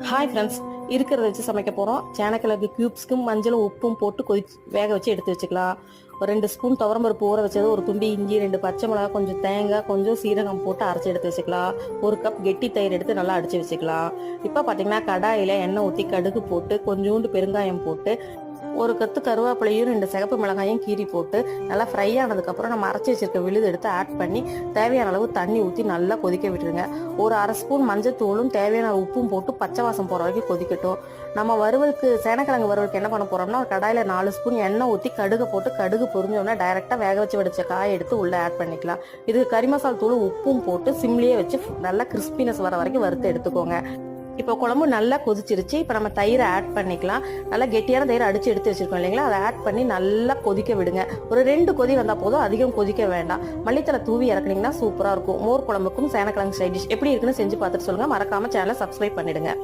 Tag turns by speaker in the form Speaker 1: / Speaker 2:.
Speaker 1: Hi friends, இருக்கிறத வச்சு சமைக்க போகிறோம். சேனக்கிழங்கு க்யூப்ஸ்க்கும் மஞ்சளும் உப்பும் போட்டு வேக வச்சு எடுத்து வச்சுக்கலாம். ஒரு 2 ஸ்பூன் துவரம்பருப்பு ஊற வச்சது, ஒரு துண்டு இஞ்சி, 2 பச்சை மிளகா, கொஞ்சம் தேங்காய், கொஞ்சம் சீரகம் போட்டு அரைச்சி எடுத்து வச்சுக்கலாம். ஒரு கப் கெட்டி தயிர் எடுத்து நல்லா அடித்து வச்சுக்கலாம். இப்போ பார்த்தீங்கன்னா கடாயில் எண்ணெய் ஊற்றி கடுகு போட்டு கொஞ்சோண்டு பெருங்காயம் போட்டு ஒரு கத்து கருவேப்பிலையும் 2 சிகப்பு மிளகாயும் கீறி போட்டு நல்லா ஃப்ரை ஆனதுக்கப்புறம் நம்ம அரைச்சி வச்சிருக்க விழுது எடுத்து ஆட் பண்ணி தேவையான அளவு தண்ணி ஊற்றி நல்லா கொதிக்க விட்டுருங்க. ஒரு அரை ஸ்பூன் மஞ்சத்தூளும் தேவையான உப்பும் போட்டு பச்சை வாசம் போகிற வரைக்கும் கொதிக்கட்டும். நம்ம வறுவலுக்கு சேனக்கிழங்கு வறுவலுக்கு என்ன பண்ண போகிறோம்னா, ஒரு கடாயில் 4 ஸ்பூன் எண்ணெய் ஊற்றி கடுகு போட்டு கடுகு பொரிஞ்சோடனே டைரெக்டாக வேக வச்சு வடிச்ச காயை எடுத்து உள்ளே ஆட் பண்ணிக்கலாம். இது கறி மசால் தூள் உப்பும் போட்டு சிம்லேயே வச்சு நல்லா கிறிஸ்பினஸ் வர வரைக்கும் வறுத்து எடுத்துக்கோங்க. இப்போ குழம்பு நல்லா கொதிச்சிருச்சு. இப்போ நம்ம தயிரை ஆட் பண்ணிக்கலாம். நல்லா கெட்டியான தயிரை அடித்து எடுத்து வச்சிருக்கோம் இல்லைங்களா, அதை ஆட் பண்ணி நல்லா கொதிக்க விடுங்க. ஒரு 2 கொதி வந்தால் போதும், அதிகம் கொதிக்க வேண்டாம். மல்லித்தலை தூவி இறக்குனீங்கன்னா சூப்பராக இருக்கும். மோர் குழம்புக்கும் சேனக்கிழங்கு சைட் டிஷ் எப்படி இருக்குன்னு செஞ்சு பார்த்துட்டு சொல்லுங்கள். மறக்காமல் சேனலை சப்ஸ்கிரைப் பண்ணிடுங்க.